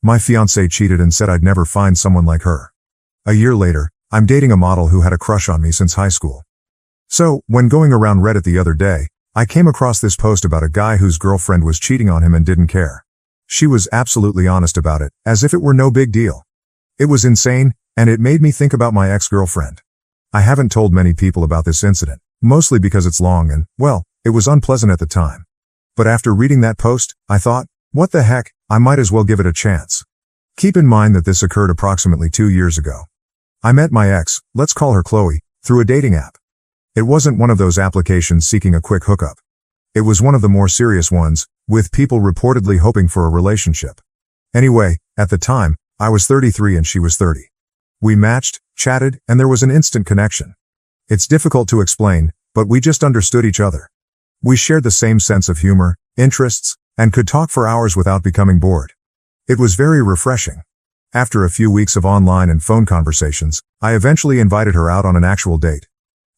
My fiancée cheated and said I'd never find someone like her. A year later, I'm dating a model who had a crush on me since high school. So, when going around Reddit the other day, I came across this post about a guy whose girlfriend was cheating on him and didn't care. She was absolutely honest about it, as if it were no big deal. It was insane, and it made me think about my ex-girlfriend. I haven't told many people about this incident, mostly because it's long and, well, it was unpleasant at the time. But after reading that post, I thought, what the heck, I might as well give it a chance. Keep in mind that this occurred approximately 2 years ago. I met my ex, let's call her Chloe, through a dating app. It wasn't one of those applications seeking a quick hookup. It was one of the more serious ones, with people reportedly hoping for a relationship. Anyway, at the time, I was 33 and she was 30. We matched, chatted, and there was an instant connection. It's difficult to explain, but we just understood each other. We shared the same sense of humor, interests, and could talk for hours without becoming bored. It was very refreshing. After a few weeks of online and phone conversations, I eventually invited her out on an actual date.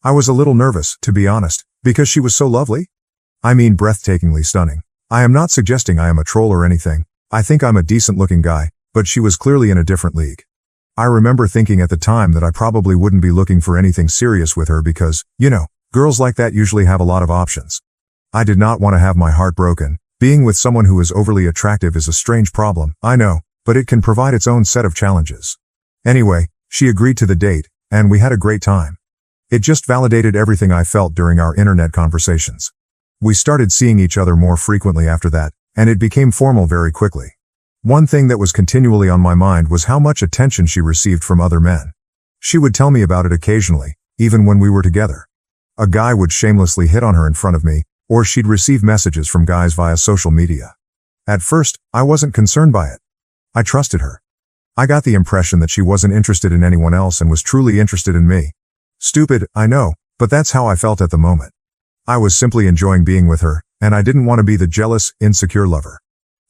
I was a little nervous, to be honest, because she was so lovely. I mean breathtakingly stunning. I am not suggesting I am a troll or anything. I think I'm a decent-looking guy, but she was clearly in a different league. I remember thinking at the time that I probably wouldn't be looking for anything serious with her because, you know, girls like that usually have a lot of options. I did not want to have my heart broken. Being with someone who is overly attractive is a strange problem, I know, but it can provide its own set of challenges. Anyway, she agreed to the date, and we had a great time. It just validated everything I felt during our internet conversations. We started seeing each other more frequently after that, and it became formal very quickly. One thing that was continually on my mind was how much attention she received from other men. She would tell me about it occasionally, even when we were together. A guy would shamelessly hit on her in front of me, or she'd receive messages from guys via social media. At first, I wasn't concerned by it. I trusted her. I got the impression that she wasn't interested in anyone else and was truly interested in me. Stupid, I know, but that's how I felt at the moment. I was simply enjoying being with her, and I didn't want to be the jealous, insecure lover.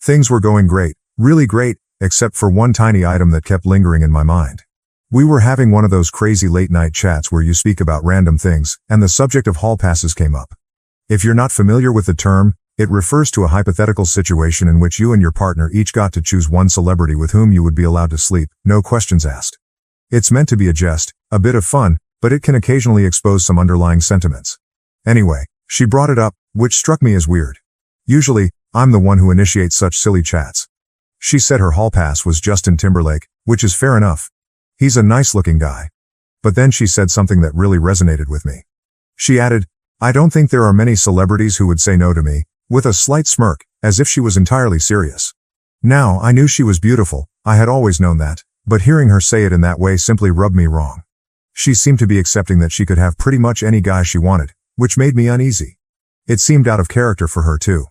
Things were going great, really great, except for one tiny item that kept lingering in my mind. We were having one of those crazy late-night chats where you speak about random things, and the subject of hall passes came up. If you're not familiar with the term, it refers to a hypothetical situation in which you and your partner each got to choose one celebrity with whom you would be allowed to sleep, no questions asked. It's meant to be a jest, a bit of fun, but it can occasionally expose some underlying sentiments. Anyway, she brought it up, which struck me as weird. Usually, I'm the one who initiates such silly chats. She said her hall pass was Justin Timberlake, which is fair enough. He's a nice-looking guy. But then she said something that really resonated with me. She added, I don't think there are many celebrities who would say no to me, with a slight smirk, as if she was entirely serious. Now, I knew she was beautiful, I had always known that, but hearing her say it in that way simply rubbed me wrong. She seemed to be accepting that she could have pretty much any guy she wanted, which made me uneasy. It seemed out of character for her too.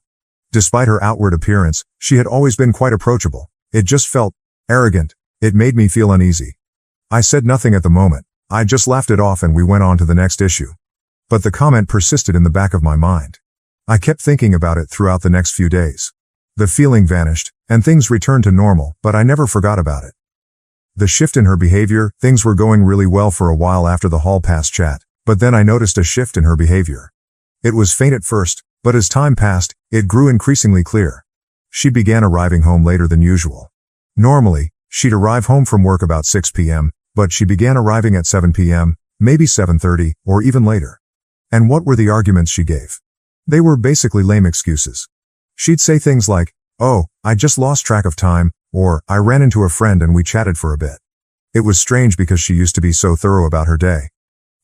Despite her outward appearance, she had always been quite approachable. It just felt arrogant. It made me feel uneasy. I said nothing at the moment. I just laughed it off and we went on to the next issue. But the comment persisted in the back of my mind. I kept thinking about it throughout the next few days. The feeling vanished, and things returned to normal, but I never forgot about it. The shift in her behavior, things were going really well for a while after the hall pass chat, but then I noticed a shift in her behavior. It was faint at first, but as time passed, it grew increasingly clear. She began arriving home later than usual. Normally, she'd arrive home from work about 6 p.m., but she began arriving at 7 p.m., maybe 7:30, or even later. And what were the arguments she gave? They were basically lame excuses. She'd say things like, oh, I just lost track of time, or I ran into a friend and we chatted for a bit. It was strange because she used to be so thorough about her day.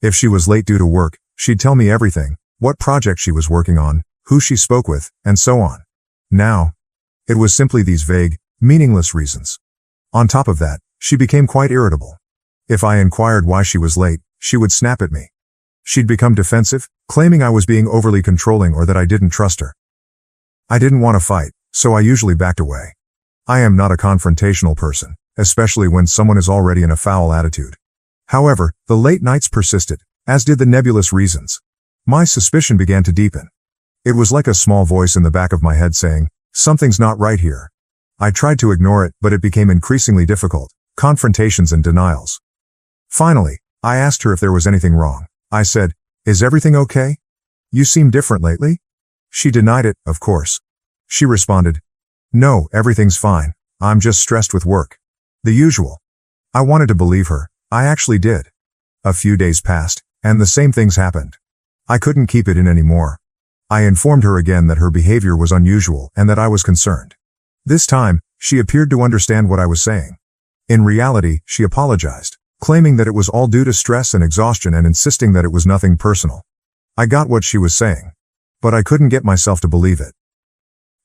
If she was late due to work, she'd tell me everything, what project she was working on, who she spoke with, and so on. Now, it was simply these vague, meaningless reasons. On top of that, she became quite irritable. If I inquired why she was late, she would snap at me. She'd become defensive, claiming I was being overly controlling or that I didn't trust her. I didn't want to fight, so I usually backed away. I am not a confrontational person, especially when someone is already in a foul attitude. However, the late nights persisted, as did the nebulous reasons. My suspicion began to deepen. It was like a small voice in the back of my head saying, something's not right here. I tried to ignore it, but it became increasingly difficult, confrontations and denials. Finally, I asked her if there was anything wrong. I said, is everything okay? You seem different lately? She denied it, of course. She responded, no, everything's fine. I'm just stressed with work. The usual. I wanted to believe her. I actually did. A few days passed, and the same things happened. I couldn't keep it in anymore. I informed her again that her behavior was unusual and that I was concerned. This time, she appeared to understand what I was saying. In reality, she apologized, claiming that it was all due to stress and exhaustion and insisting that it was nothing personal. I got what she was saying, but I couldn't get myself to believe it.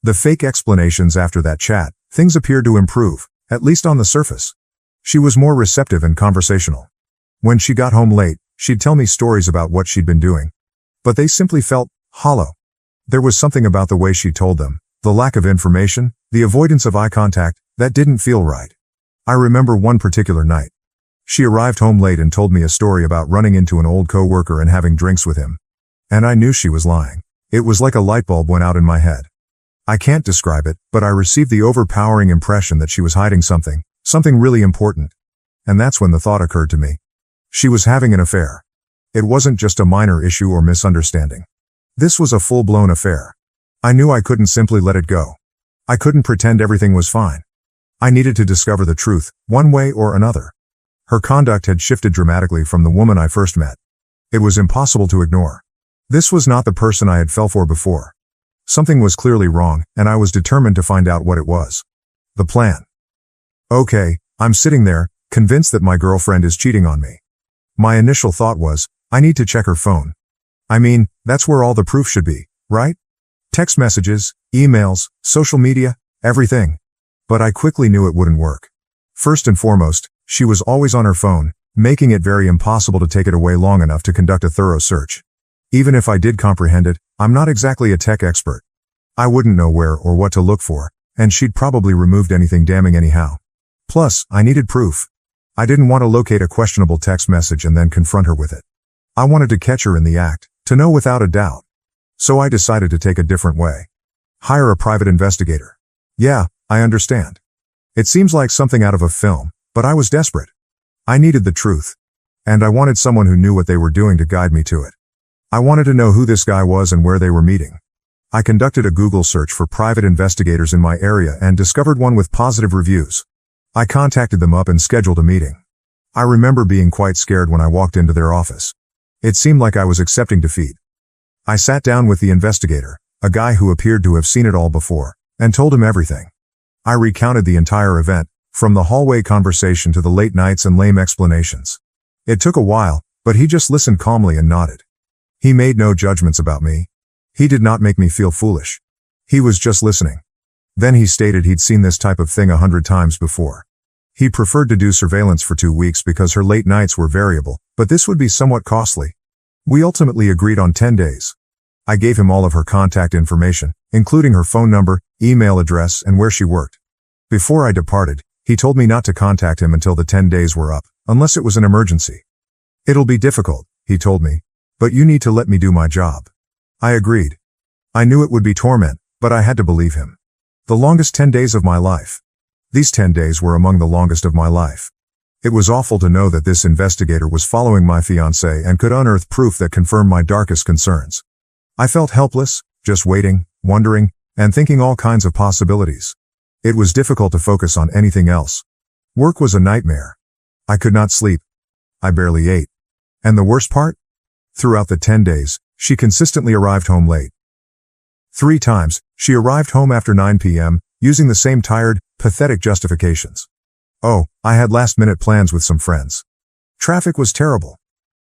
The fake explanations after that chat, things appeared to improve, at least on the surface. She was more receptive and conversational. When she got home late, she'd tell me stories about what she'd been doing. But they simply felt hollow. There was something about the way she told them, the lack of information, the avoidance of eye contact, that didn't feel right. I remember one particular night. She arrived home late and told me a story about running into an old coworker and having drinks with him. And I knew she was lying. It was like a light bulb went out in my head. I can't describe it, but I received the overpowering impression that she was hiding something really important. And that's when the thought occurred to me. She was having an affair. It wasn't just a minor issue or misunderstanding. This was a full-blown affair. I knew I couldn't simply let it go. I couldn't pretend everything was fine. I needed to discover the truth, one way or another. Her conduct had shifted dramatically from the woman I first met. It was impossible to ignore. This was not the person I had fell for before. Something was clearly wrong, and I was determined to find out what it was. The plan. Okay, I'm sitting there, convinced that my girlfriend is cheating on me. My initial thought was, I need to check her phone. I mean, that's where all the proof should be, right? Text messages, emails, social media, everything. But I quickly knew it wouldn't work. First and foremost, she was always on her phone, making it very impossible to take it away long enough to conduct a thorough search. Even if I did comprehend it, I'm not exactly a tech expert. I wouldn't know where or what to look for, and she'd probably removed anything damning anyhow. Plus, I needed proof. I didn't want to locate a questionable text message and then confront her with it. I wanted to catch her in the act, to know without a doubt. So I decided to take a different way. Hire a private investigator. Yeah, I understand. It seems like something out of a film, but I was desperate. I needed the truth. And I wanted someone who knew what they were doing to guide me to it. I wanted to know who this guy was and where they were meeting. I conducted a Google search for private investigators in my area and discovered one with positive reviews. I contacted them up and scheduled a meeting. I remember being quite scared when I walked into their office. It seemed like I was accepting defeat. I sat down with the investigator, a guy who appeared to have seen it all before, and told him everything. I recounted the entire event, from the hallway conversation to the late nights and lame explanations. It took a while, but he just listened calmly and nodded. He made no judgments about me. He did not make me feel foolish. He was just listening. Then he stated he'd seen this type of thing 100 times before. He preferred to do surveillance for 2 weeks because her late nights were variable, but this would be somewhat costly. We ultimately agreed on 10 days. I gave him all of her contact information, including her phone number, email address, and where she worked. Before I departed, he told me not to contact him until the 10 days were up, unless it was an emergency. It'll be difficult, he told me, but you need to let me do my job. I agreed. I knew it would be torment, but I had to believe him. The longest 10 days of my life. These 10 days were among the longest of my life. It was awful to know that this investigator was following my fiancée and could unearth proof that confirmed my darkest concerns. I felt helpless, just waiting, wondering, and thinking all kinds of possibilities. It was difficult to focus on anything else. Work was a nightmare. I could not sleep. I barely ate. And the worst part? Throughout the 10 days, she consistently arrived home late. 3 times, she arrived home after 9 p.m., using the same tired, pathetic justifications. Oh, I had last-minute plans with some friends. Traffic was terrible.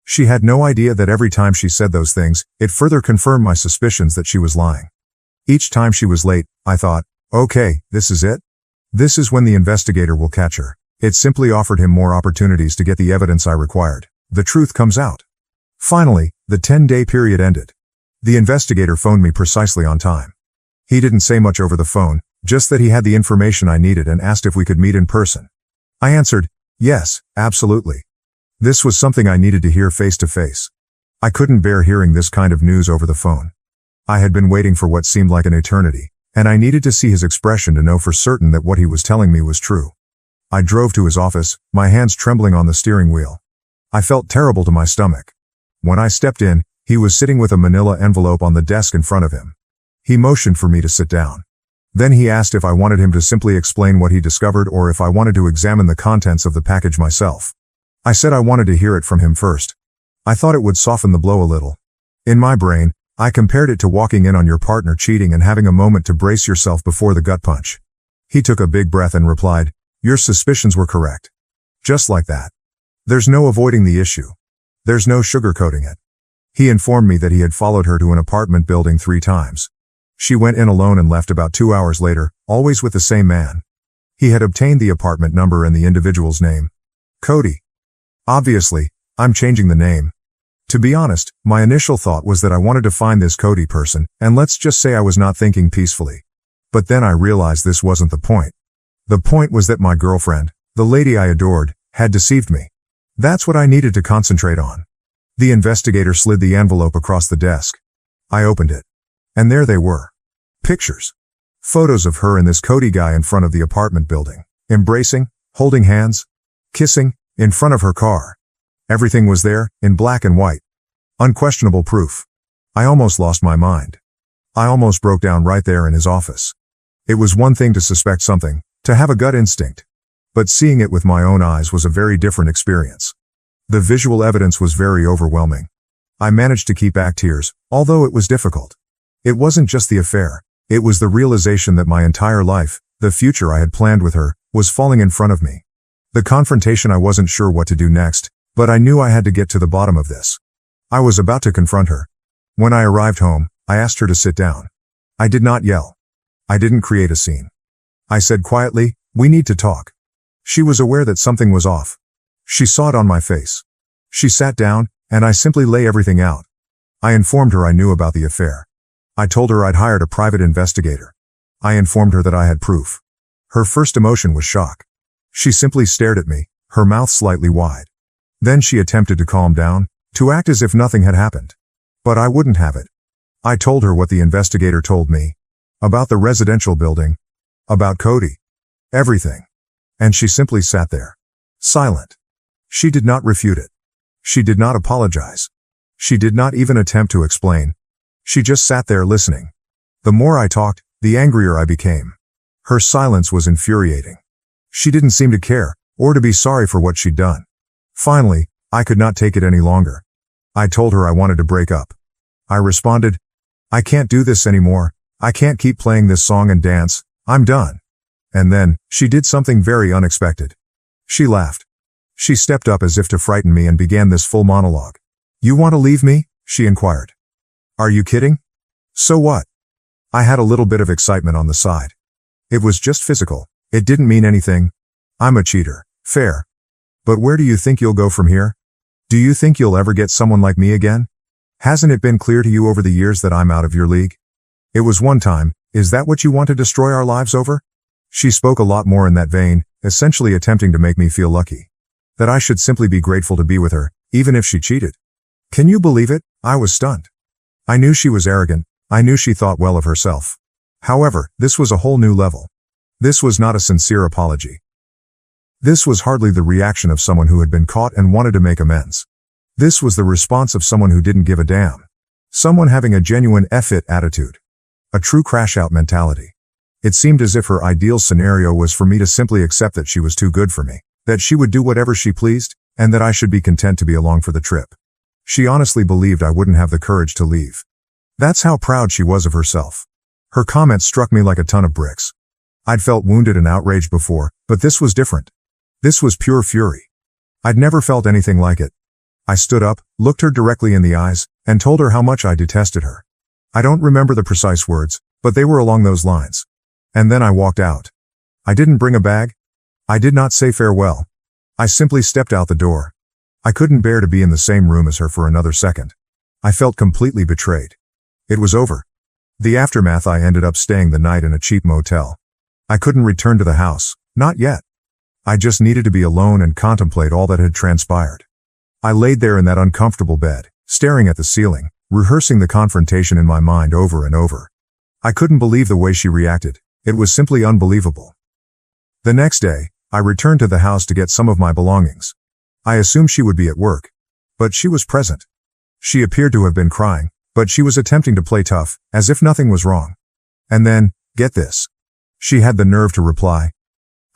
She had no idea that every time she said those things, it further confirmed my suspicions that she was lying. Each time she was late, I thought, okay, this is it? This is when the investigator will catch her. It simply offered him more opportunities to get the evidence I required. The truth comes out. Finally, the 10-day period ended. The investigator phoned me precisely on time. He didn't say much over the phone, just that he had the information I needed and asked if we could meet in person. I answered, yes, absolutely. This was something I needed to hear face to face. I couldn't bear hearing this kind of news over the phone. I had been waiting for what seemed like an eternity, and I needed to see his expression to know for certain that what he was telling me was true. I drove to his office, my hands trembling on the steering wheel. I felt terrible to my stomach. When I stepped in, he was sitting with a manila envelope on the desk in front of him. He motioned for me to sit down. Then he asked if I wanted him to simply explain what he discovered or if I wanted to examine the contents of the package myself. I said I wanted to hear it from him first. I thought it would soften the blow a little. In my brain, I compared it to walking in on your partner cheating and having a moment to brace yourself before the gut punch. He took a big breath and replied, "Your suspicions were correct." Just like that. There's no avoiding the issue. There's no sugarcoating it. He informed me that he had followed her to an apartment building 3 times. She went in alone and left about 2 hours later, always with the same man. He had obtained the apartment number and the individual's name. Cody. Obviously, I'm changing the name. To be honest, my initial thought was that I wanted to find this Cody person, and let's just say I was not thinking peacefully. But then I realized this wasn't the point. The point was that my girlfriend, the lady I adored, had deceived me. That's what I needed to concentrate on. The investigator slid the envelope across the desk. I opened it. And there they were. Pictures. Photos of her and this Cody guy in front of the apartment building. Embracing, holding hands, kissing, in front of her car. Everything was there, in black and white. Unquestionable proof. I almost lost my mind. I almost broke down right there in his office. It was one thing to suspect something, to have a gut instinct. But seeing it with my own eyes was a very different experience. The visual evidence was very overwhelming. I managed to keep back tears, although it was difficult. It wasn't just the affair. It was the realization that my entire life, the future I had planned with her, was falling in front of me. The confrontation, I wasn't sure what to do next, but I knew I had to get to the bottom of this. I was about to confront her. When I arrived home, I asked her to sit down. I did not yell. I didn't create a scene. I said quietly, "We need to talk." She was aware that something was off. She saw it on my face. She sat down, and I simply lay everything out. I informed her I knew about the affair. I told her I'd hired a private investigator. I informed her that I had proof. Her first emotion was shock. She simply stared at me, her mouth slightly wide. Then she attempted to calm down, to act as if nothing had happened. But I wouldn't have it. I told her what the investigator told me. About the residential building. About Cody. Everything. And she simply sat there. Silent. She did not refute it. She did not apologize. She did not even attempt to explain. She just sat there listening. The more I talked, the angrier I became. Her silence was infuriating. She didn't seem to care, or to be sorry for what she'd done. Finally, I could not take it any longer. I told her I wanted to break up. I responded, "I can't do this anymore. I can't keep playing this song and dance. I'm done." And then, she did something very unexpected. She laughed. She stepped up as if to frighten me and began this full monologue. "You want to leave me?" she inquired. "Are you kidding? So what?" I had a little bit of excitement on the side. It was just physical. It didn't mean anything. I'm a cheater. Fair. But where do you think you'll go from here? Do you think you'll ever get someone like me again? Hasn't it been clear to you over the years that I'm out of your league? It was one time. Is that what you want to destroy our lives over? She spoke a lot more in that vein, essentially attempting to make me feel lucky. That I should simply be grateful to be with her, even if she cheated. Can you believe it? I was stunned. I knew she was arrogant. I knew she thought well of herself. However, this was a whole new level. This was not a sincere apology. This was hardly the reaction of someone who had been caught and wanted to make amends. This was the response of someone who didn't give a damn. Someone having a genuine F-it attitude. A true crash-out mentality. It seemed as if her ideal scenario was for me to simply accept that she was too good for me, that she would do whatever she pleased, and that I should be content to be along for the trip. She honestly believed I wouldn't have the courage to leave. That's how proud she was of herself. Her comments struck me like a ton of bricks. I'd felt wounded and outraged before, but this was different. This was pure fury. I'd never felt anything like it. I stood up, looked her directly in the eyes, and told her how much I detested her. I don't remember the precise words, but they were along those lines. And then I walked out. I didn't bring a bag. I did not say farewell. I simply stepped out the door. I couldn't bear to be in the same room as her for another second. I felt completely betrayed. It was over. The aftermath, I ended up staying the night in a cheap motel. I couldn't return to the house, not yet. I just needed to be alone and contemplate all that had transpired. I laid there in that uncomfortable bed, staring at the ceiling, rehearsing the confrontation in my mind over and over. I couldn't believe the way she reacted. It was simply unbelievable. The next day, I returned to the house to get some of my belongings. I assumed she would be at work. But she was present. She appeared to have been crying, but she was attempting to play tough, as if nothing was wrong. And then, get this. She had the nerve to reply,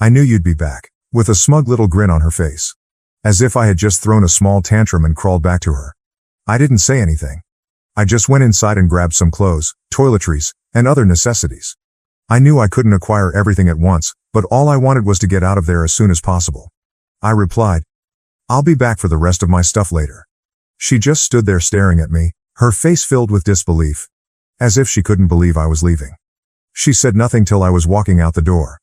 "I knew you'd be back," with a smug little grin on her face. As if I had just thrown a small tantrum and crawled back to her. I didn't say anything. I just went inside and grabbed some clothes, toiletries, and other necessities. I knew I couldn't acquire everything at once, but all I wanted was to get out of there as soon as possible. I replied, "I'll be back for the rest of my stuff later." She just stood there staring at me, her face filled with disbelief, as if she couldn't believe I was leaving. She said nothing till I was walking out the door.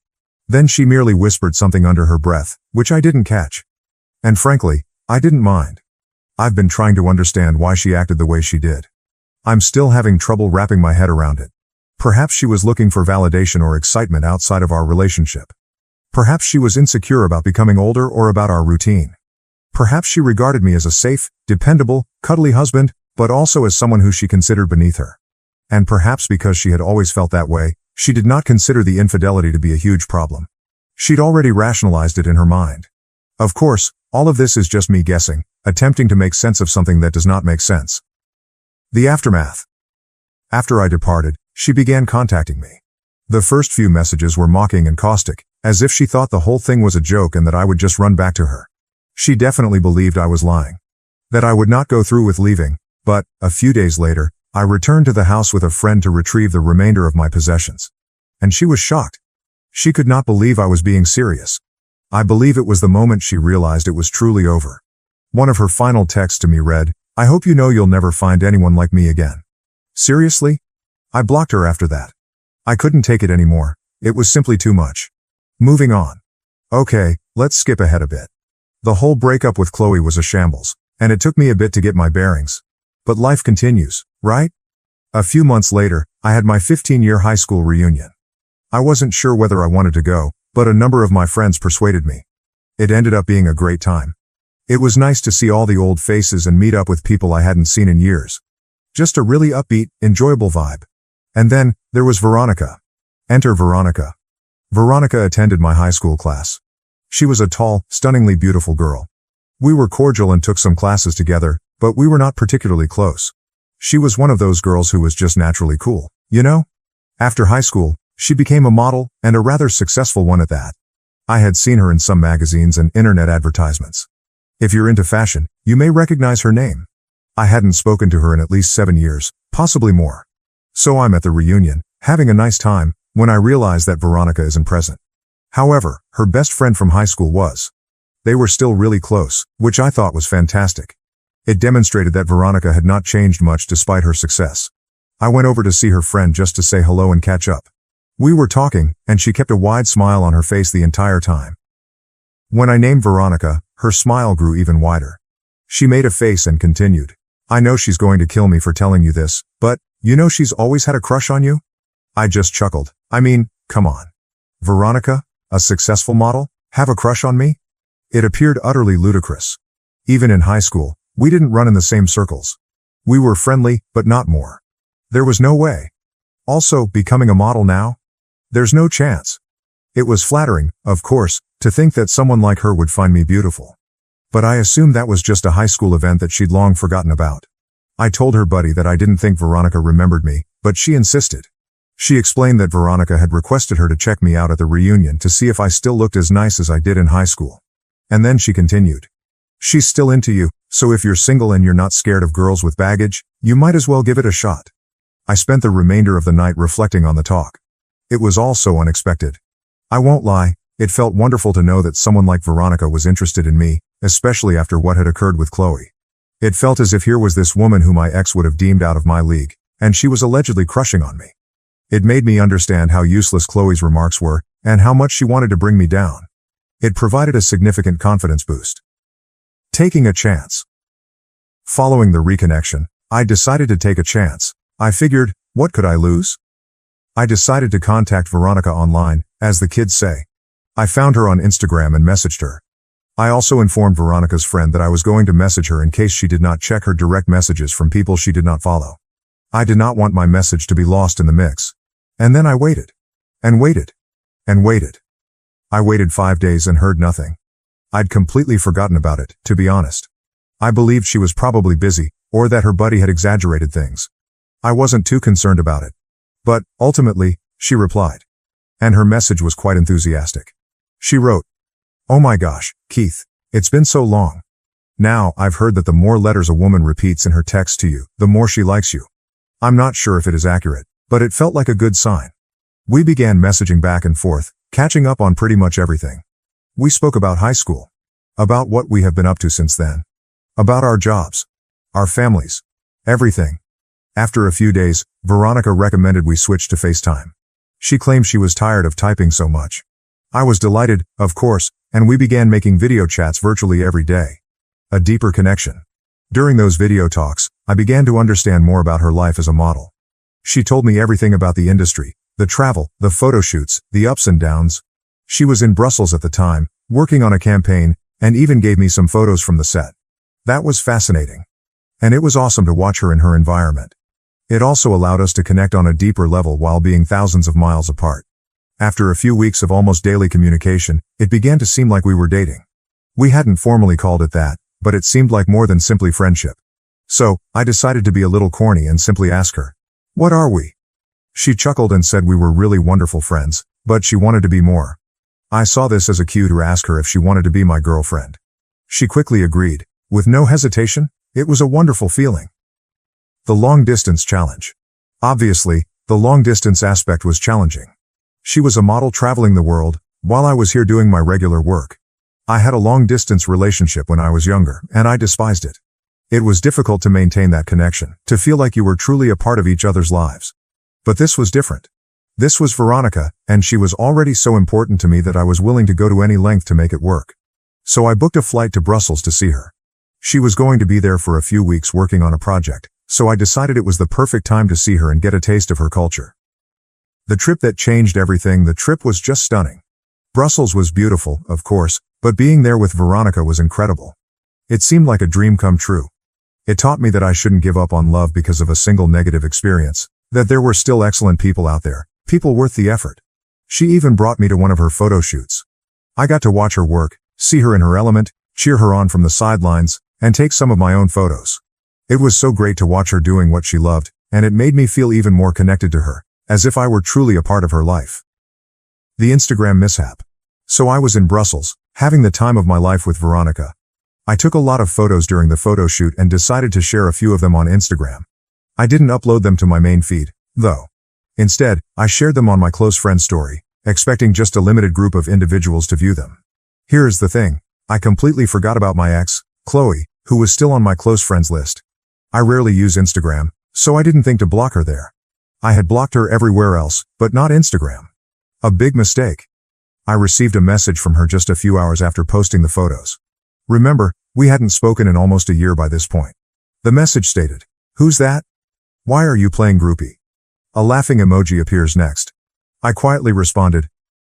Then she merely whispered something under her breath, which I didn't catch. And frankly, I didn't mind. I've been trying to understand why she acted the way she did. I'm still having trouble wrapping my head around it. Perhaps she was looking for validation or excitement outside of our relationship. Perhaps she was insecure about becoming older or about our routine. Perhaps she regarded me as a safe, dependable, cuddly husband, but also as someone who she considered beneath her. And perhaps because she had always felt that way, she did not consider the infidelity to be a huge problem. She'd already rationalized it in her mind. Of course, all of this is just me guessing, attempting to make sense of something that does not make sense. The aftermath. After I departed, she began contacting me. The first few messages were mocking and caustic, as if she thought the whole thing was a joke and that I would just run back to her. She definitely believed I was lying. That I would not go through with leaving, but, a few days later, I returned to the house with a friend to retrieve the remainder of my possessions. And she was shocked. She could not believe I was being serious. I believe it was the moment she realized it was truly over. One of her final texts to me read, "I hope you know you'll never find anyone like me again." Seriously? I blocked her after that. I couldn't take it anymore. It was simply too much. Moving on. Okay, let's skip ahead a bit. The whole breakup with Chloe was a shambles, and it took me a bit to get my bearings. But life continues, right? A few months later, I had my 15-year high school reunion. I wasn't sure whether I wanted to go, but a number of my friends persuaded me. It ended up being a great time. It was nice to see all the old faces and meet up with people I hadn't seen in years. Just a really upbeat, enjoyable vibe. And then, there was Veronica. Enter Veronica. Veronica attended my high school class. She was a tall, stunningly beautiful girl. We were cordial and took some classes together, but we were not particularly close. She was one of those girls who was just naturally cool, you know? After high school, she became a model, and a rather successful one at that. I had seen her in some magazines and internet advertisements. If you're into fashion, you may recognize her name. I hadn't spoken to her in at least 7 years, possibly more. So I'm at the reunion, having a nice time, when I realize that Veronica isn't present. However, her best friend from high school was. They were still really close, which I thought was fantastic. It demonstrated that Veronica had not changed much despite her success. I went over to see her friend just to say hello and catch up. We were talking, and she kept a wide smile on her face the entire time. When I named Veronica, her smile grew even wider. She made a face and continued, "I know she's going to kill me for telling you this, but, you know she's always had a crush on you?" I just chuckled. I mean, come on. Veronica, a successful model, have a crush on me? It appeared utterly ludicrous. Even in high school, we didn't run in the same circles. We were friendly, but not more. There was no way. Also, becoming a model now? There's no chance. It was flattering, of course, to think that someone like her would find me beautiful. But I assumed that was just a high school event that she'd long forgotten about. I told her buddy that I didn't think Veronica remembered me, but she insisted. She explained that Veronica had requested her to check me out at the reunion to see if I still looked as nice as I did in high school. And then she continued. "She's still into you, so if you're single and you're not scared of girls with baggage, you might as well give it a shot." I spent the remainder of the night reflecting on the talk. It was all so unexpected. I won't lie, it felt wonderful to know that someone like Veronica was interested in me, especially after what had occurred with Chloe. It felt as if here was this woman who my ex would have deemed out of my league, and she was allegedly crushing on me. It made me understand how useless Chloe's remarks were, and how much she wanted to bring me down. It provided a significant confidence boost. Taking a chance. Following the reconnection, I decided to take a chance. I figured, what could I lose? I decided to contact Veronica online, as the kids say. I found her on Instagram and messaged her. I also informed Veronica's friend that I was going to message her in case she did not check her direct messages from people she did not follow. I did not want my message to be lost in the mix. And then I waited. And waited. And waited. I waited 5 days and heard nothing. I'd completely forgotten about it, to be honest. I believed she was probably busy, or that her buddy had exaggerated things. I wasn't too concerned about it. But, ultimately, she replied. And her message was quite enthusiastic. She wrote, "Oh my gosh, Keith, it's been so long. Now, I've heard that the more letters a woman repeats in her text to you, the more she likes you. I'm not sure if it is accurate, but it felt like a good sign." We began messaging back and forth, catching up on pretty much everything. We spoke about high school, about what we have been up to since then, about our jobs, our families, everything. After a few days, Veronica recommended we switch to FaceTime. She claimed she was tired of typing so much. I was delighted, of course, and we began making video chats virtually every day. A deeper connection. During those video talks, I began to understand more about her life as a model. She told me everything about the industry, the travel, the photo shoots, the ups and downs. She was in Brussels at the time, working on a campaign, and even gave me some photos from the set. That was fascinating. And it was awesome to watch her in her environment. It also allowed us to connect on a deeper level while being thousands of miles apart. After a few weeks of almost daily communication, it began to seem like we were dating. We hadn't formally called it that, but it seemed like more than simply friendship. So, I decided to be a little corny and simply ask her, "What are we?" She chuckled and said we were really wonderful friends, but she wanted to be more. I saw this as a cue to ask her if she wanted to be my girlfriend. She quickly agreed, with no hesitation. It was a wonderful feeling. The long-distance challenge. Obviously, the long-distance aspect was challenging. She was a model traveling the world, while I was here doing my regular work. I had a long-distance relationship when I was younger, and I despised it. It was difficult to maintain that connection, to feel like you were truly a part of each other's lives. But this was different. This was Veronica, and she was already so important to me that I was willing to go to any length to make it work. So I booked a flight to Brussels to see her. She was going to be there for a few weeks working on a project, so I decided it was the perfect time to see her and get a taste of her culture. The trip that changed everything. The trip was just stunning. Brussels was beautiful, of course, but being there with Veronica was incredible. It seemed like a dream come true. It taught me that I shouldn't give up on love because of a single negative experience, that there were still excellent people out there, people worth the effort. She even brought me to one of her photo shoots. I got to watch her work, see her in her element, cheer her on from the sidelines, and take some of my own photos. It was so great to watch her doing what she loved, and it made me feel even more connected to her, as if I were truly a part of her life. The Instagram mishap. So I was in Brussels, having the time of my life with Veronica. I took a lot of photos during the photo shoot and decided to share a few of them on Instagram. I didn't upload them to my main feed, though. Instead, I shared them on my close friend's story, expecting just a limited group of individuals to view them. Here's the thing. I completely forgot about my ex, Chloe, who was still on my close friends list. I rarely use Instagram, so I didn't think to block her there. I had blocked her everywhere else, but not Instagram. A big mistake. I received a message from her just a few hours after posting the photos. Remember, we hadn't spoken in almost a year by this point. The message stated, "Who's that? Why are you playing groupie?" A laughing emoji appears next. I quietly responded,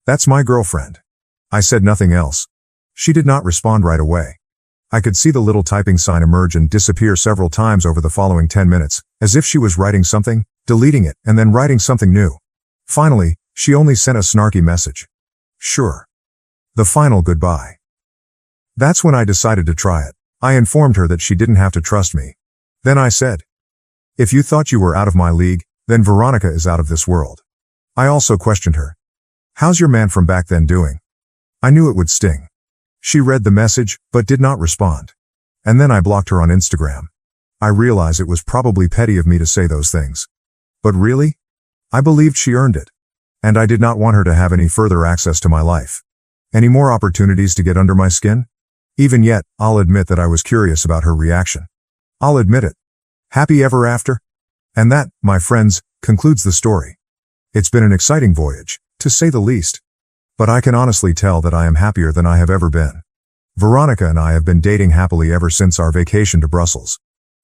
"That's my girlfriend." I said nothing else. She did not respond right away. I could see the little typing sign emerge and disappear several times over the following 10 minutes, as if she was writing something, deleting it, and then writing something new. Finally, she only sent a snarky message. Sure. The final goodbye. That's when I decided to try it. I informed her that she didn't have to trust me. Then I said, "If you thought you were out of my league, then Veronica is out of this world." I also questioned her. "How's your man from back then doing?" I knew it would sting. She read the message, but did not respond. And then I blocked her on Instagram. I realize it was probably petty of me to say those things. But really? I believed she earned it. And I did not want her to have any further access to my life. Any more opportunities to get under my skin? Even yet, I'll admit that I was curious about her reaction. I'll admit it. Happy ever after? And that, my friends, concludes the story. It's been an exciting voyage, to say the least. But I can honestly tell that I am happier than I have ever been. Veronica and I have been dating happily ever since our vacation to Brussels.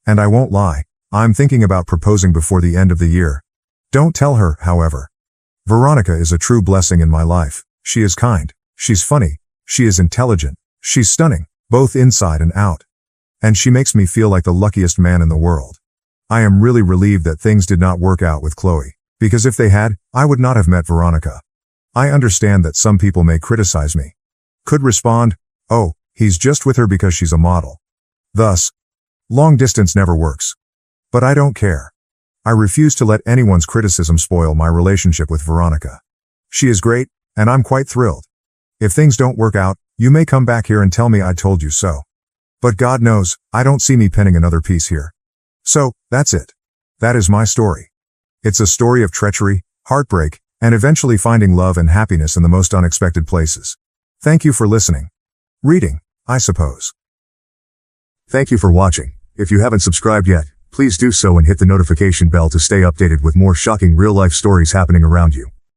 And I won't lie, I'm thinking about proposing before the end of the year. Don't tell her, however. Veronica is a true blessing in my life. She is kind, she's funny, she is intelligent, she's stunning, both inside and out. And she makes me feel like the luckiest man in the world. I am really relieved that things did not work out with Chloe, because if they had, I would not have met Veronica. I understand that some people may criticize me. Could respond, "Oh, he's just with her because she's a model." Thus, long distance never works. But I don't care. I refuse to let anyone's criticism spoil my relationship with Veronica. She is great, and I'm quite thrilled. If things don't work out, you may come back here and tell me I told you so. But God knows, I don't see me penning another piece here. So, that's it. That is my story. It's a story of treachery, heartbreak, and eventually finding love and happiness in the most unexpected places. Thank you for listening. Reading, I suppose. Thank you for watching. If you haven't subscribed yet, please do so and hit the notification bell to stay updated with more shocking real-life stories happening around you.